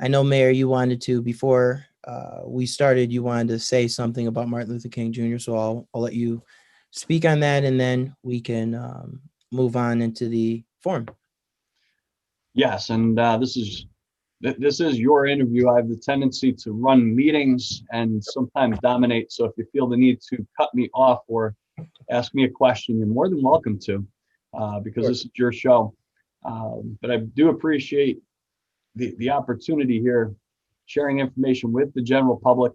I know, Mayor, you wanted to, before we started, you wanted to say something about Martin Luther King Jr., so I'll let you speak on that, and then we can move on into the forum. Yes, and this is your interview. I have the tendency to run meetings and sometimes dominate. So if you feel the need to cut me off or ask me a question, you're more than welcome to, because this is your show. But I do appreciate the opportunity here, sharing information with the general public.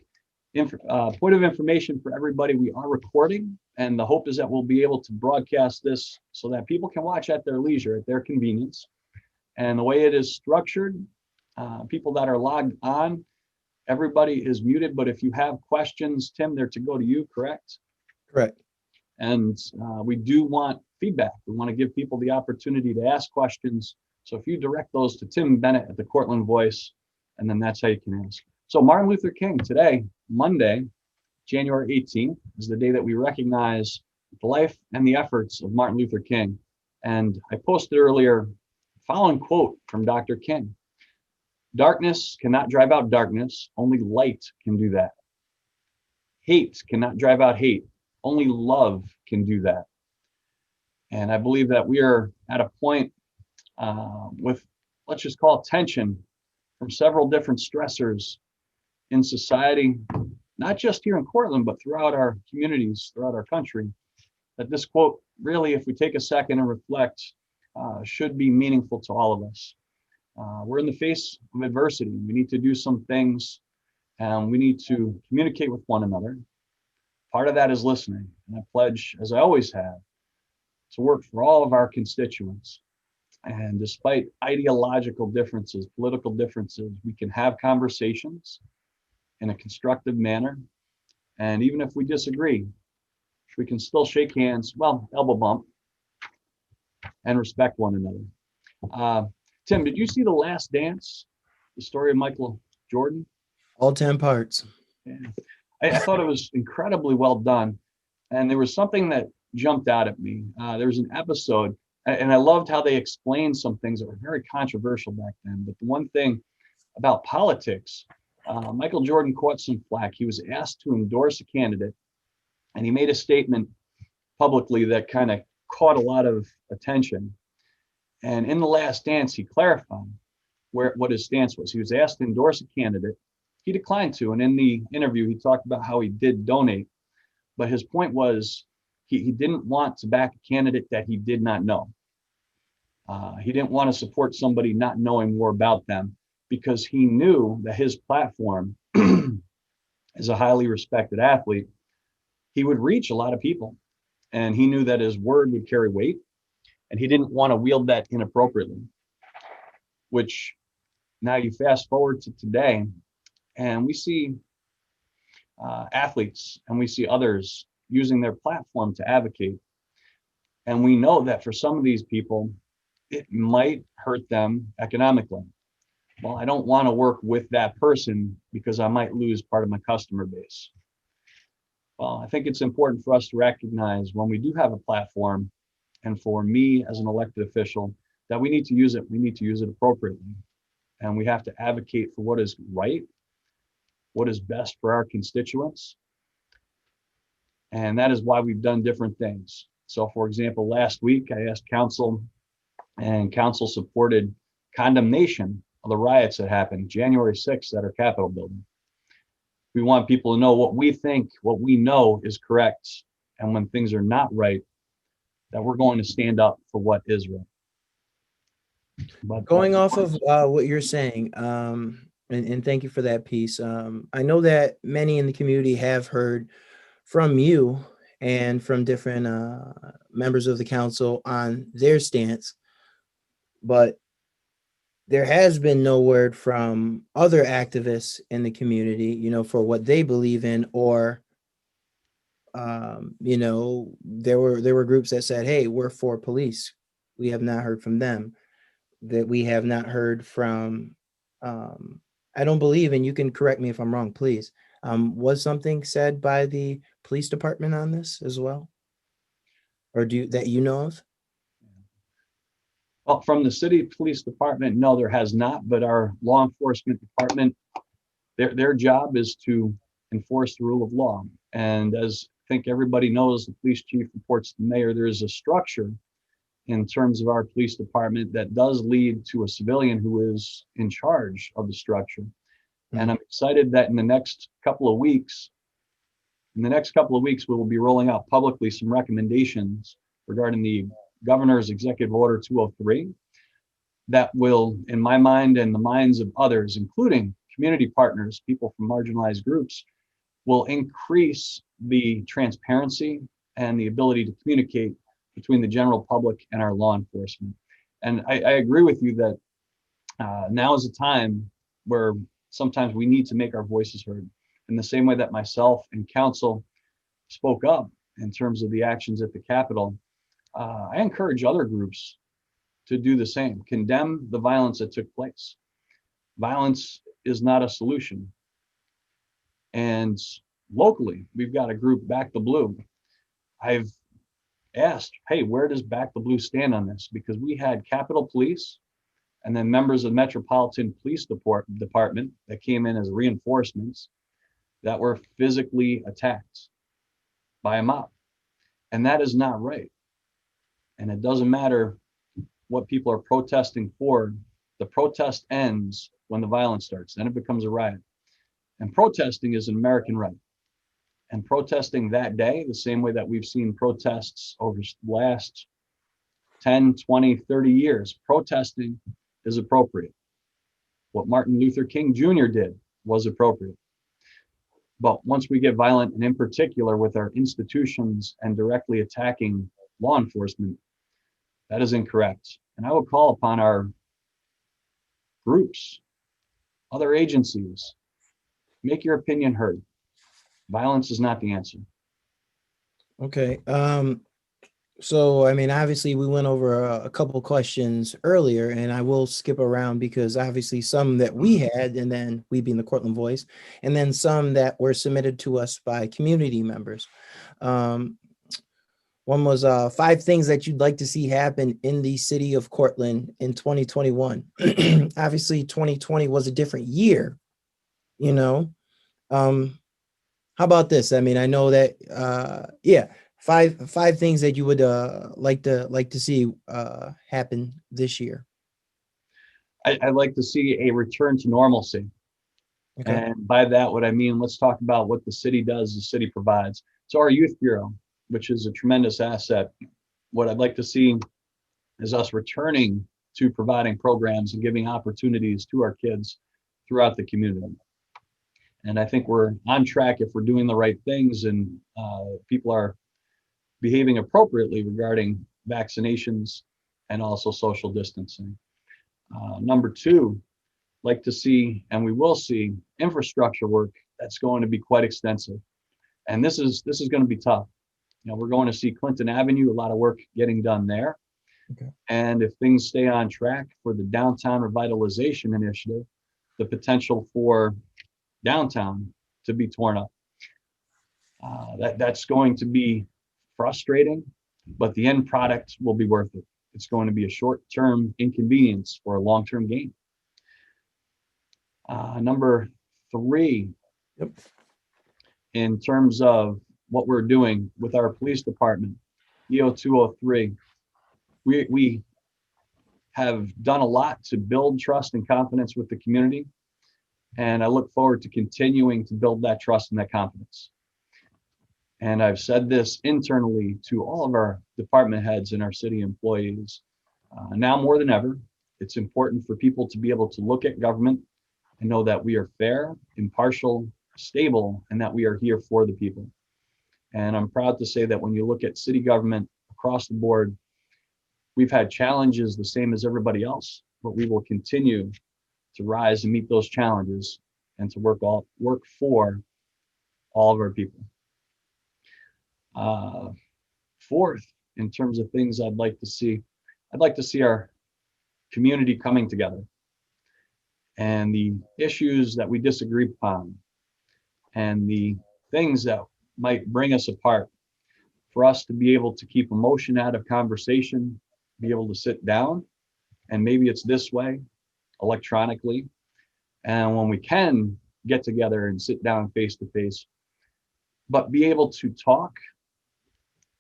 Point of information for everybody: we are recording, and the hope is that we'll be able to broadcast this so that people can watch at their leisure, at their convenience. And the way it is structured, people that are logged on, everybody is muted, but if you have questions, Tim, they're to go to you, correct? Correct. And we do want feedback. We want to give people the opportunity to ask questions. So if you direct those to Tim Bennett at the Cortland Voice, and then that's how you can ask. So Martin Luther King, today, Monday, January 18th, is the day that we recognize the life and the efforts of Martin Luther King. And I posted earlier the following quote from Dr. King: "Darkness cannot drive out darkness, only light can do that. Hate cannot drive out hate, only love can do that." And I believe that we are at a point with, let's just call it, tension from several different stressors in society, not just here in Cortland, but throughout our communities, throughout our country, that this quote really, if we take a second and reflect, should be meaningful to all of us. We're in the face of adversity. We need to do some things, and we need to communicate with one another. Part of that is listening, and I pledge, as I always have, to work for all of our constituents. And despite ideological differences, political differences, we can have conversations in a constructive manner. And even if we disagree, we can still shake hands, well, elbow bump, and respect one another. Tim, did you see The Last Dance, the story of Michael Jordan? All 10 parts. Yeah. I thought it was incredibly well done. And there was something that jumped out at me. There was an episode, and I loved how they explained some things that were very controversial back then. But the one thing about politics, Michael Jordan caught some flack. He was asked to endorse a candidate, and he made a statement publicly that kind of caught a lot of attention. And in The Last Dance, he clarified what his stance was. He was asked to endorse a candidate. He declined to. And in the interview, he talked about how he did donate. But his point was he didn't want to back a candidate that he did not know. He didn't want to support somebody not knowing more about them, because he knew that his platform, as a highly respected athlete, he would reach a lot of people. And he knew that his word would carry weight. And he didn't want to wield that inappropriately, which now you fast forward to today, and we see athletes and we see others using their platform to advocate. And we know that for some of these people, it might hurt them economically. Well, I don't want to work with that person because I might lose part of my customer base. Well, I think it's important for us to recognize when we do have a platform, and for me as an elected official, that we need to use it. We need to use it appropriately. And we have to advocate for what is right, what is best for our constituents. And that is why we've done different things. So for example, last week I asked council, and council supported condemnation of the riots that happened January 6th at our Capitol building. We want people to know what we think, what we know is correct. And when things are not right, that we're going to stand up for what is right. But going off of what you're saying, and thank you for that piece. I know that many in the community have heard from you and from different members of the council on their stance, but there has been no word from other activists in the community, for what they believe in, or there were groups that said, hey, we're for police. We have not heard from them. That we have not heard from, I don't believe, and you can correct me if I'm wrong, please. Was something said by the police department on this as well? Or that you know of? Well, from the city police department, no, there has not, but our law enforcement department, their job is to enforce the rule of law. And as I think everybody knows, the police chief reports to the mayor, there is a structure in terms of our police department that does lead to a civilian who is in charge of the structure. And I'm excited that in the next couple of weeks, we will be rolling out publicly some recommendations regarding the governor's executive order 203 that will, in my mind and the minds of others, including community partners, people from marginalized groups, will increase the transparency and the ability to communicate between the general public and our law enforcement. And I agree with you that now is a time where sometimes we need to make our voices heard. In the same way that myself and council spoke up in terms of the actions at the Capitol, I encourage other groups to do the same, condemn the violence that took place. Violence is not a solution. And locally, we've got a group, Back the Blue. I've asked, hey, where does Back the Blue stand on this? Because we had Capitol Police and then members of Metropolitan Police Department that came in as reinforcements that were physically attacked by a mob. And that is not right. And it doesn't matter what people are protesting for. The protest ends when the violence starts. Then it becomes a riot. And protesting is an American right. And protesting that day, the same way that we've seen protests over the last 10, 20, 30 years, protesting is appropriate. What Martin Luther King Jr. did was appropriate. But once we get violent, and in particular with our institutions and directly attacking law enforcement, that is incorrect. And I will call upon our groups, other agencies, make your opinion heard. Violence is not the answer. Okay. So, I mean, obviously we went over a couple questions earlier, and I will skip around because obviously some that we had, and then we being the Cortland Voice, and then some that were submitted to us by community members. One was 5 things that you'd like to see happen in the city of Cortland in 2021. Obviously, 2020 was a different year, you know. How about this? I mean, I know that, yeah. Five things that you would like to see happen this year. I'd like to see a return to normalcy. Okay. And by that, what I mean, let's talk about what the city does, the city provides. So our youth bureau, which is a tremendous asset. What I'd like to see is us returning to providing programs and giving opportunities to our kids throughout the community. And I think we're on track if we're doing the right things and people are behaving appropriately regarding vaccinations and also social distancing. Number 2, like to see, and we will see, infrastructure work that's going to be quite extensive. And this is going to be tough. You know, we're going to see Clinton Avenue, a lot of work getting done there. Okay. And if things stay on track for the downtown revitalization initiative, the potential for downtown to be torn up. That's going to be frustrating, but the end product will be worth it. It's going to be a short-term inconvenience for a long-term gain. Number 3, yep. In terms of what we're doing with our police department, EO 203, we have done a lot to build trust and confidence with the community, and I look forward to continuing to build that trust and that confidence. And I've said this internally to all of our department heads and our city employees. Now more than ever, it's important for people to be able to look at government and know that we are fair, impartial, stable, and that we are here for the people. And I'm proud to say that when you look at city government across the board, we've had challenges the same as everybody else, but we will continue to rise and meet those challenges and to work for all of our people. 4th, in terms of things I'd like to see our community coming together and the issues that we disagree upon and the things that might bring us apart, for us to be able to keep emotion out of conversation, be able to sit down And maybe it's this way, electronically. And when we can get together and sit down face to face, but be able to talk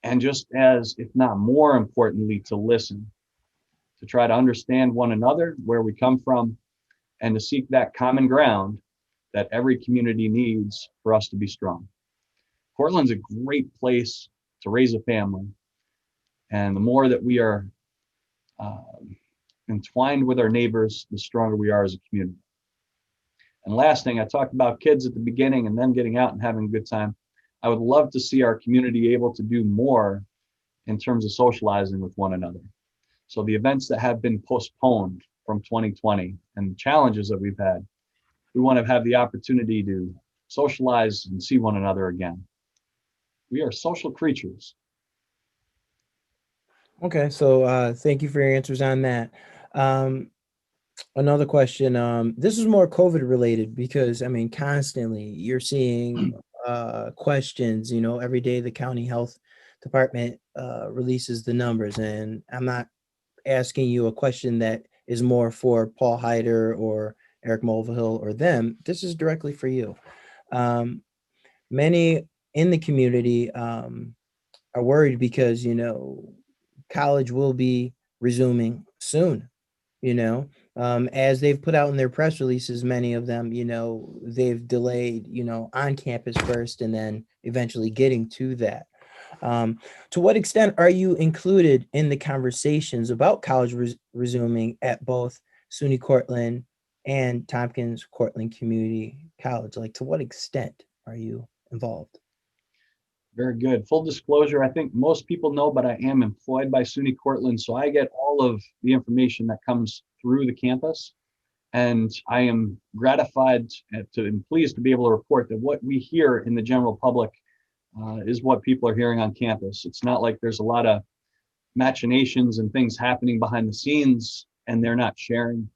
and just as, if not more importantly, to listen, to try to understand one another, where we come from, and to seek that common ground that every community needs for us to be strong. Cortland's a great place to raise a family. And the more that we are entwined with our neighbors, the stronger we are as a community. And last thing, I talked about kids at the beginning and them getting out and having a good time. I would love to see our community able to do more in terms of socializing with one another. So the events that have been postponed from 2020 and the challenges that we've had, we want to have the opportunity to socialize and see one another again. We are social creatures. Okay, so thank you for your answers on that. Um, Another question. This is more COVID related because I mean, constantly you're seeing questions. You know, every day the county health department releases the numbers, and I'm not asking you a question that is more for Paul Hyder or Eric Mulvihill or them. This is directly for you. Um, Many in the community are worried because college will be resuming soon. As they've put out in their press releases, many of them, they've delayed, on campus first and then eventually getting to that. Um, to what extent are you included in the conversations about college resuming at both SUNY Cortland and Tompkins Cortland Community College? Like, to what extent are you involved? Very good. Full disclosure, I think most people know, but I am employed by SUNY Cortland, so I get all of the information that comes through the campus. And I am gratified and pleased to be able to report that what we hear in the general public is what people are hearing on campus. It's not like there's a lot of machinations and things happening behind the scenes and they're not sharing.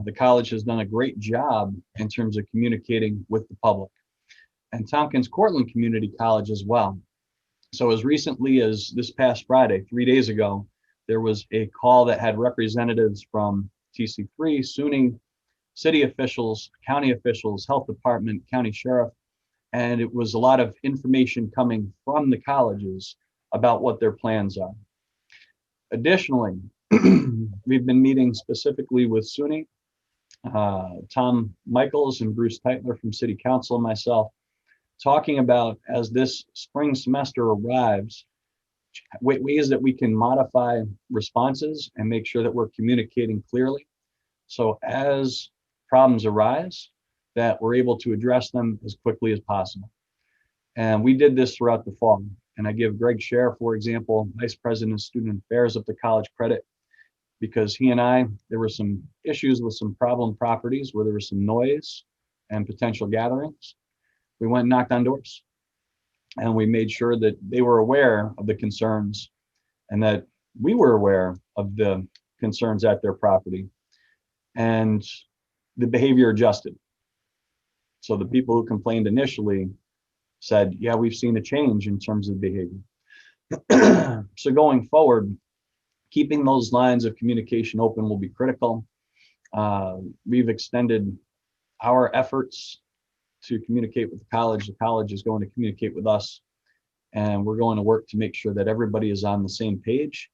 The college has done a great job in terms of communicating with the public, and Tompkins Cortland Community College as well. So as recently as this past Friday, 3 days ago, there was a call that had representatives from TC3, SUNY, city officials, county officials, health department, county sheriff, and it was a lot of information coming from the colleges about what their plans are. Additionally, we've been meeting specifically with SUNY, Tom Michaels and Bruce Teitler from City Council and myself, talking about, as this spring semester arrives, ways that we can modify responses and make sure that we're communicating clearly. So as problems arise, that we're able to address them as quickly as possible. And we did this throughout the fall. And I give Greg Scher, for example, Vice President of Student Affairs of the college, credit, because he and I, there were some issues with some problem properties where there was some noise and potential gatherings. We went and knocked on doors and we made sure that they were aware of the concerns and that we were aware of the concerns at their property, and the behavior adjusted. So the people who complained initially said, yeah, we've seen a change in terms of behavior. So going forward, keeping those lines of communication open will be critical. We've extended our efforts to communicate with the college. The college is going to communicate with us, and we're going to work to make sure that everybody is on the same page,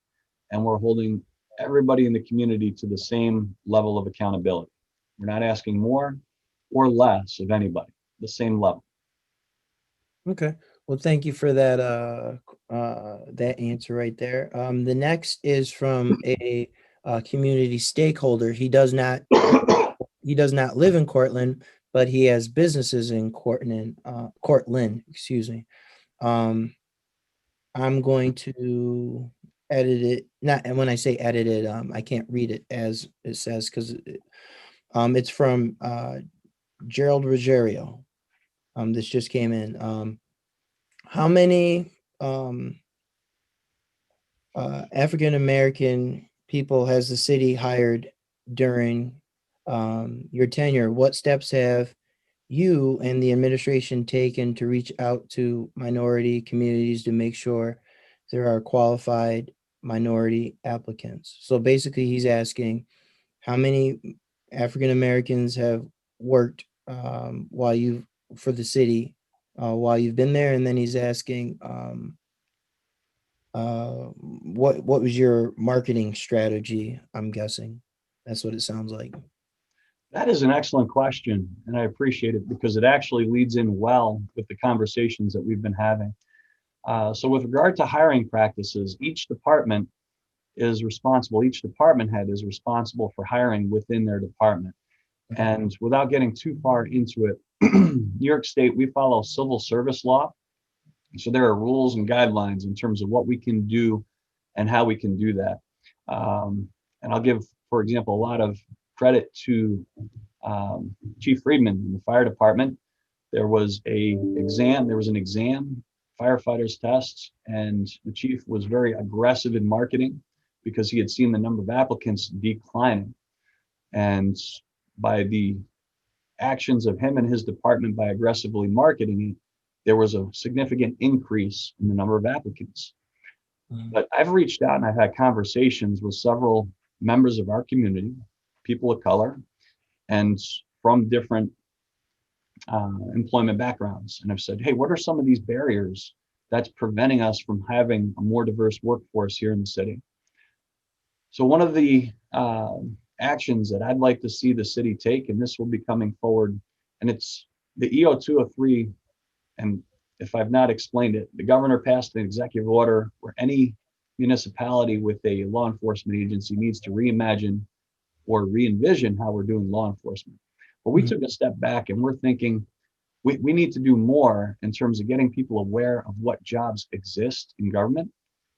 and we're holding everybody in the community to the same level of accountability. We're not asking more or less of anybody, the same level. Okay. Well, thank you for that that answer right there. The next is from a community stakeholder. He does not live in Cortland, but he has businesses in Cortland, excuse me. Um, I'm going to edit it. Not, and when I say edit it, I can't read it as it says because it's from Gerald Ruggiero. This just came in. How many African American people has the city hired during your tenure? What steps have you and the administration taken to reach out to minority communities to make sure there are qualified minority applicants. So basically, he's asking how many African Americans have worked while you for the city while you've been there, and then he's asking what was your marketing strategy? I'm guessing that's what it sounds like. That is an excellent question, and I appreciate it because it actually leads in well with the conversations that we've been having. So with regard to hiring practices, each department head is responsible for hiring within their department. Okay. And without getting too far into it, New York State, we follow civil service law. So there are rules and guidelines in terms of what we can do and how we can do that. And I'll give, for example, a lot of credit to Chief Friedman in the fire department. There was an exam, firefighters tests, and the chief was very aggressive in marketing because he had seen the number of applicants declining. And by the actions of him and his department by aggressively marketing, there was a significant increase in the number of applicants. But I've reached out and I've had conversations with several members of our community, people of color, and from different employment backgrounds. And I've said, hey, what are some of these barriers that's preventing us from having a more diverse workforce here in the city? So one of the actions that I'd like to see the city take, and this will be coming forward, and it's the EO 203. And if I've not explained it, the governor passed an executive order where any municipality with a law enforcement agency needs to reimagine or re-envision how we're doing law enforcement. But we took a step back and we're thinking we need to do more in terms of getting people aware of what jobs exist in government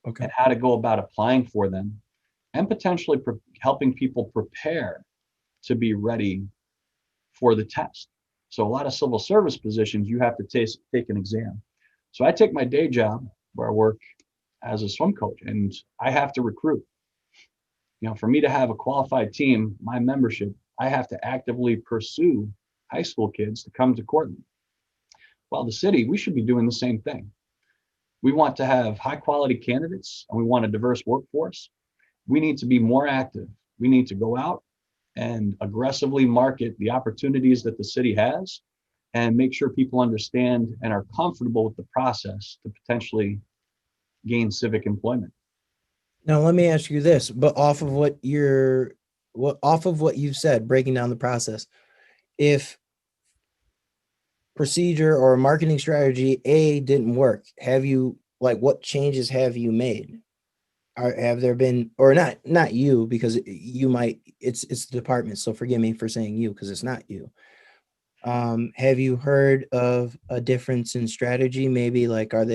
Okay. and how to go about applying for them, and potentially helping people prepare to be ready for the test. So a lot of civil service positions, you have to take an exam. So I take my day job where I work as a swim coach, and I have to recruit. You know, for me to have a qualified team, my membership, I have to actively pursue high school kids to come to Cortland. Well, the city, we should be doing the same thing. We want to have high quality candidates and we want a diverse workforce. We need to be more active. We need to go out and aggressively market the opportunities that the city has and make sure people understand and are comfortable with the process to potentially gain civic employment. Now let me ask you this, but off of what you've said, breaking down the process, if procedure or marketing strategy A didn't work, what changes have you made? Have there been, or not you, because you might, it's the department, so forgive me for saying you because it's not you. Have you heard of a difference in strategy? Maybe like, I'll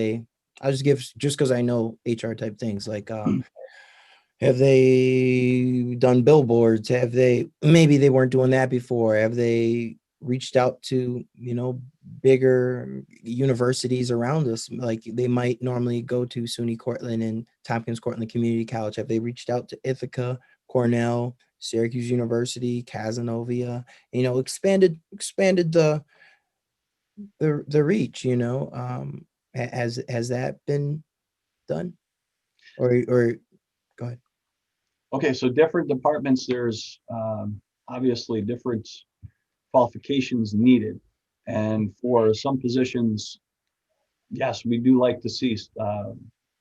just because I know HR type things, like have they done billboards? Maybe they weren't doing that before. Have they reached out to, bigger universities around us? Like they might normally go to SUNY Cortland and Tompkins Cortland Community College. Have they reached out to Ithaca, Cornell, Syracuse University, Casanova, expanded the reach, has that been done? Or go ahead. Okay, so different departments, there's obviously different qualifications needed. And for some positions, yes, we do like to see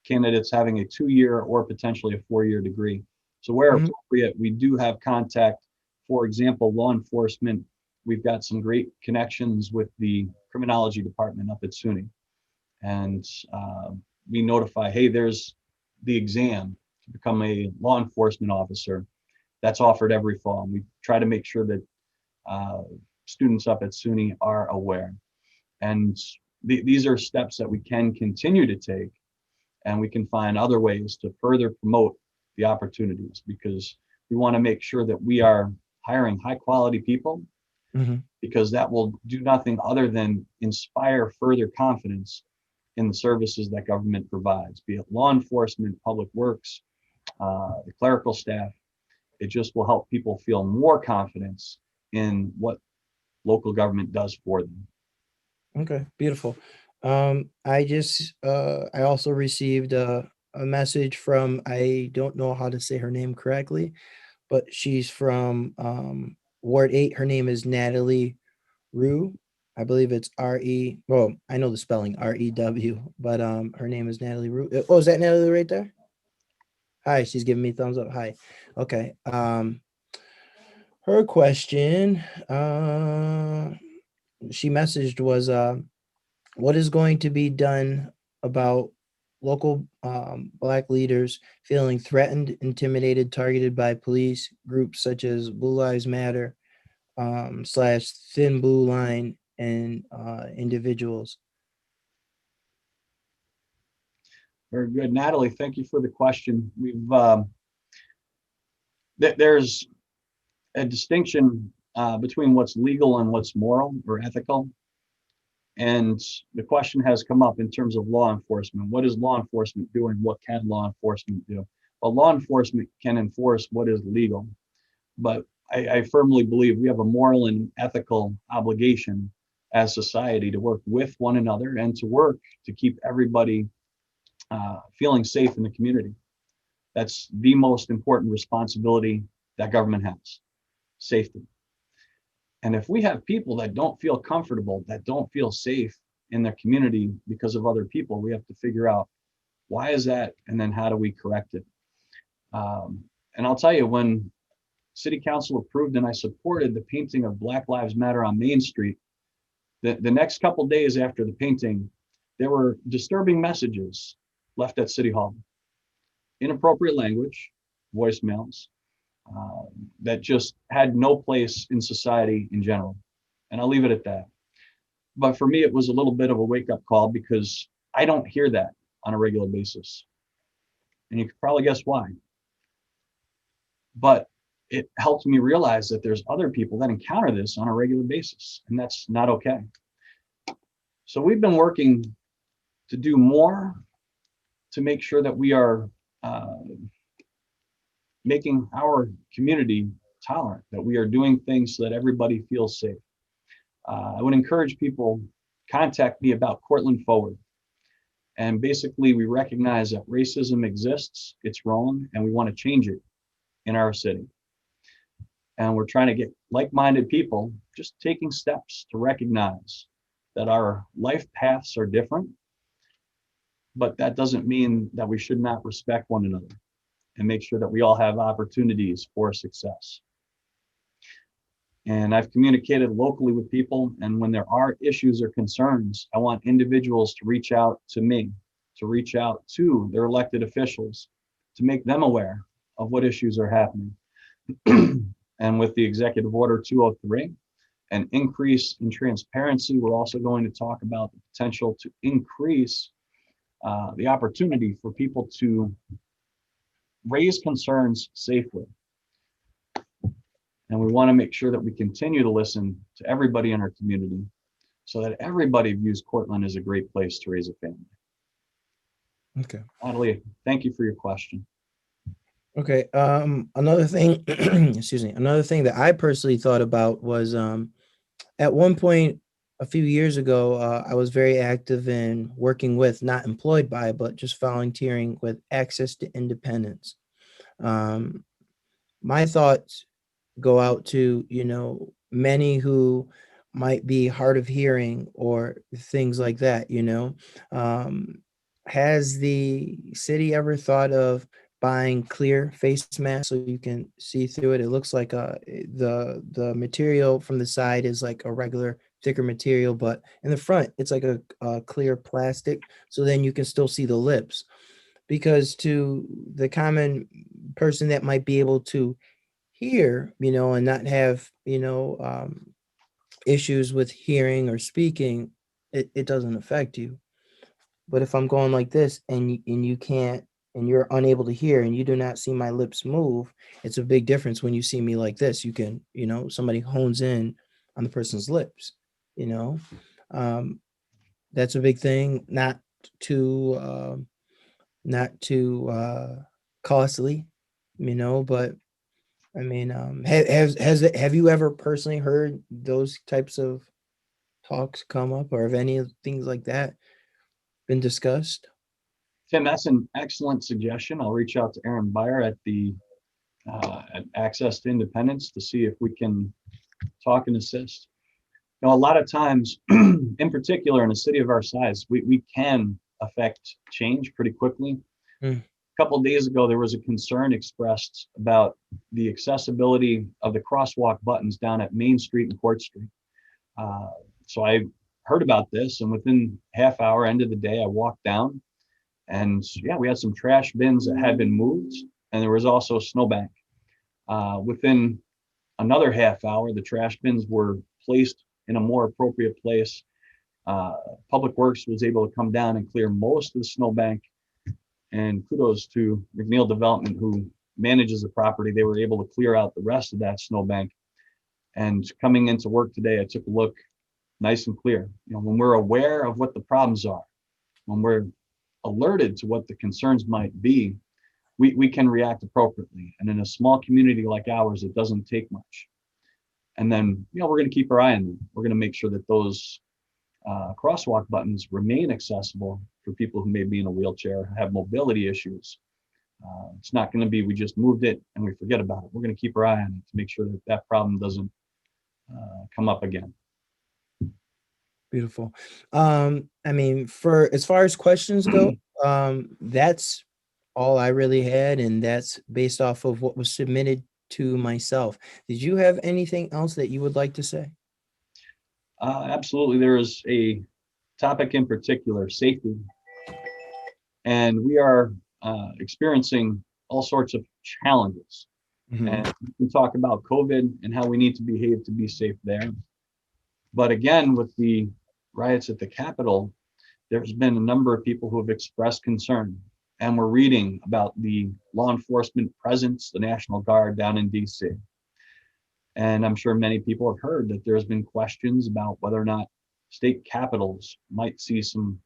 candidates having a 2-year or potentially a 4-year degree. So where appropriate, we do have contact. For example, law enforcement, we've got some great connections with the criminology department up at SUNY. And we notify, hey, there's the exam to become a law enforcement officer that's offered every fall. And we try to make sure that students up at SUNY are aware. And these are steps that we can continue to take, and we can find other ways to further promote the opportunities, because we want to make sure that we are hiring high quality people, because that will do nothing other than inspire further confidence in the services that government provides, be it law enforcement, public works, the clerical staff. It just will help people feel more confidence in what local government does for them. Okay, beautiful. I also received a message from, I don't know how to say her name correctly, but she's from Ward 8. Her name is Natalie Rue. I believe it's R-E. Well, I know the spelling R-E-W, but her name is Natalie Rue. Oh, is that Natalie right there? Hi, she's giving me thumbs up. Hi. Okay. Her question, she messaged was what is going to be done about local Black leaders feeling threatened, intimidated, targeted by police groups such as Blue Lives Matter slash Thin Blue Line and individuals. Very good. Natalie, thank you for the question. There's a distinction between what's legal and what's moral or ethical. And the question has come up in terms of law enforcement. What is law enforcement doing? What can law enforcement do? Well, law enforcement can enforce what is legal, but I firmly believe we have a moral and ethical obligation as society to work with one another and to work to keep everybody feeling safe in the community. That's the most important responsibility that government has, safety. And if we have people that don't feel comfortable, that don't feel safe in their community because of other people, we have to figure out why is that, and then how do we correct it? And I'll tell you, when City Council approved and I supported the painting of Black Lives Matter on Main Street, the next couple days after the painting, there were disturbing messages left at City Hall. Inappropriate language, voicemails, that just had no place in society in general. And I'll leave it at that. But for me, it was a little bit of a wake-up call because I don't hear that on a regular basis. And you can probably guess why. But it helped me realize that there's other people that encounter this on a regular basis, and that's not okay. So we've been working to do more to make sure that we are making our community tolerant, that we are doing things so that everybody feels safe. I would encourage people, contact me about Cortland Forward. And basically, we recognize that racism exists, it's wrong, and we want to change it in our city. And we're trying to get like-minded people just taking steps to recognize that our life paths are different, but that doesn't mean that we should not respect one another and make sure that we all have opportunities for success. And I've communicated locally with people, and when there are issues or concerns, I want individuals to reach out to me, to reach out to their elected officials, to make them aware of what issues are happening. And with the Executive Order 203, an increase in transparency, we're also going to talk about the potential to increase the opportunity for people to raise concerns safely. And we want to make sure that we continue to listen to everybody in our community so that everybody views Cortland as a great place to raise a family. Okay. Natalie, thank you for your question. Okay. Another thing, excuse me, another thing that I personally thought about was at one point a few years ago, I was very active in working with, not employed by, but just volunteering with Access to Independence. My thoughts go out to, many who might be hard of hearing or things like that, has the city ever thought of buying clear face masks so you can see through it? It looks like the material from the side is like a regular thicker material, but in the front it's like a clear plastic, so then you can still see the lips. Because to the common person that might be able to hear, and not have, issues with hearing or speaking, it doesn't affect you. But if I'm going like this and you can't, and you're unable to hear and you do not see my lips move, it's a big difference when you see me like this. You can, somebody hones in on the person's lips, you know. That's a big thing, too not too costly, but I mean, have you ever personally heard those types of talks come up, or have any of things like that been discussed? Tim, that's an excellent suggestion. I'll reach out to Aaron Beyer at Access to Independence to see if we can talk and assist. A lot of times, in particular in a city of our size, we can affect change pretty quickly. Mm. A couple of days ago, there was a concern expressed about the accessibility of the crosswalk buttons down at Main Street and Court Street. So I heard about this, and within half hour, end of the day, I walked down, and yeah, we had some trash bins that had been moved, and there was also a snowbank. Within another half hour, the trash bins were placed in a more appropriate place. Public Works was able to come down and clear most of the snowbank, and kudos to McNeil Development, who manages the property. They were able to clear out the rest of that snowbank. And coming into work today, I took a look, nice and clear. When we're aware of what the problems are, when we're alerted to what the concerns might be, we can react appropriately. And in a small community like ours, it doesn't take much. And then, we're going to keep our eye on them. We're going to make sure that those crosswalk buttons remain accessible for people who may be in a wheelchair, have mobility issues. It's not going to be, we just moved it and we forget about it. We're going to keep our eye on it to make sure that that problem doesn't come up again. Beautiful. I mean, for as far as questions go, that's all I really had, and that's based off of what was submitted to myself. Did you have anything else that you would like to say? Absolutely. There is a topic in particular, safety. And we are experiencing all sorts of challenges. And we talk about COVID and how we need to behave to be safe there. But again, with the riots at the Capitol, there's been a number of people who have expressed concern. And we're reading about the law enforcement presence, the National Guard down in DC. And I'm sure many people have heard that there's been questions about whether or not state capitals might see some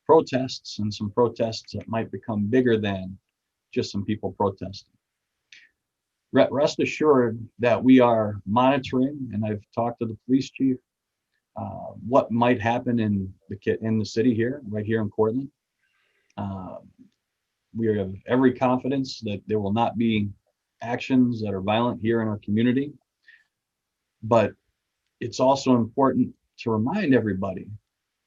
protests, and some protests that might become bigger than just some people protesting. Rest assured that we are monitoring, and I've talked to the police chief, what might happen in the city here, right here in Cortland. We have every confidence that there will not be actions that are violent here in our community. But it's also important to remind everybody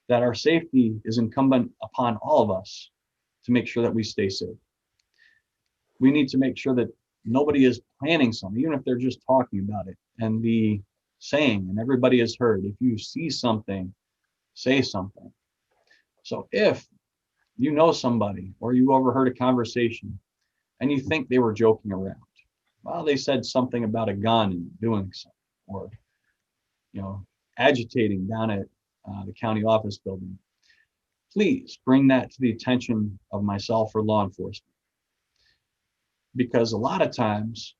that our safety is incumbent upon all of us to make sure that we stay safe. We need to make sure that nobody is planning something, even if they're just talking about it. And the saying, and everybody has heard, if you see something, say something. So if you know somebody or you overheard a conversation and you think they were joking around, well, they said something about a gun and doing something, or agitating down at the county office building, please bring that to the attention of myself or law enforcement. Because a lot of times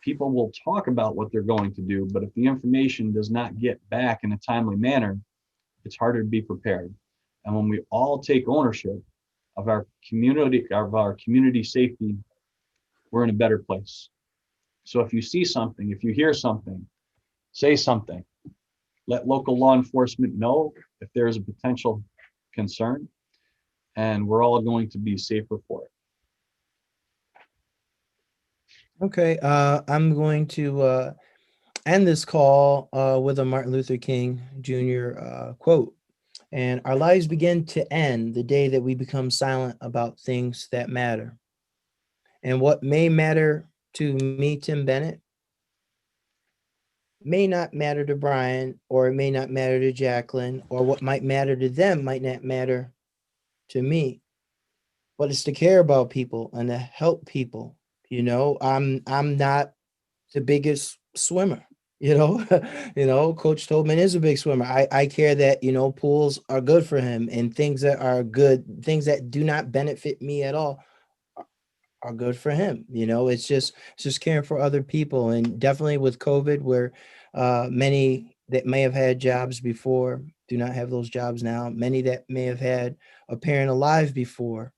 people will talk about what they're going to do, but if the information does not get back in a timely manner, it's harder to be prepared. And when we all take ownership of our community safety, we're in a better place. So if you see something, if you hear something, say something. Let local law enforcement know if there's a potential concern, and we're all going to be safer for it. Okay, I'm going to end this call with a Martin Luther King Jr. Quote. And our lives begin to end the day that we become silent about things that matter. And what may matter to me, Tim Bennett, may not matter to Brian, or it may not matter to Jacqueline, or what might matter to them might not matter to me. But it's to care about people and to help people. I'm not the biggest swimmer. Coach Tobin is a big swimmer. I care that, pools are good for him, and things that are good, things that do not benefit me at all are good for him. It's just caring for other people. And definitely with COVID, where many that may have had jobs before do not have those jobs now. Many that may have had a parent alive before,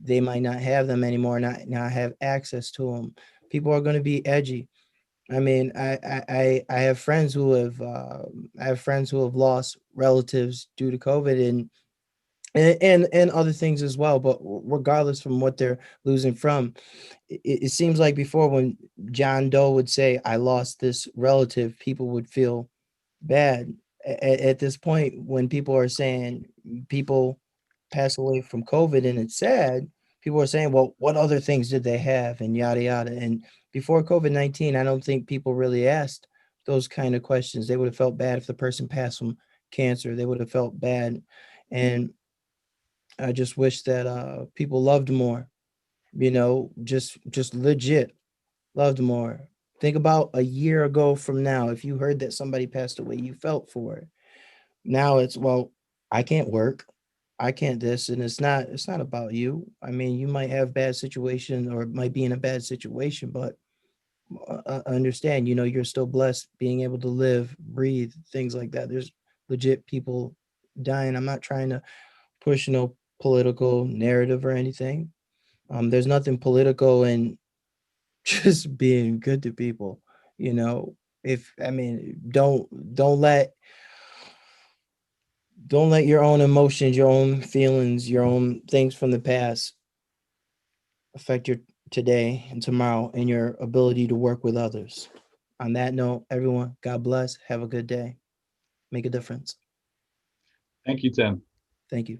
they might not have them anymore, not have access to them. People are going to be edgy. I mean, I have friends who have lost relatives due to COVID, and and other things as well. But regardless from what they're losing from, it seems like before when John Doe would say, "I lost this relative," people would feel bad. At this point, when people are saying people pass away from COVID and it's sad, people are saying, well, what other things did they have and yada yada. And before COVID-19, I don't think people really asked those kind of questions. They would have felt bad if the person passed from cancer. They would have felt bad. And I just wish that people loved more, just legit loved more. Think about a year ago from now, if you heard that somebody passed away, you felt for it. Now it's, well, I can't work. I can't this, and it's not about you. I mean, you might have bad situation or might be in a bad situation, but understand, you're still blessed being able to live, breathe, things like that. There's legit people dying. I'm not trying to push no political narrative or anything. There's nothing political in just being good to people, you know. If I mean, don't let your own emotions, your own feelings, your own things from the past affect your today and tomorrow and your ability to work with others. On that note, everyone, God bless. Have a good day. Make a difference. Thank you, Tim. Thank you.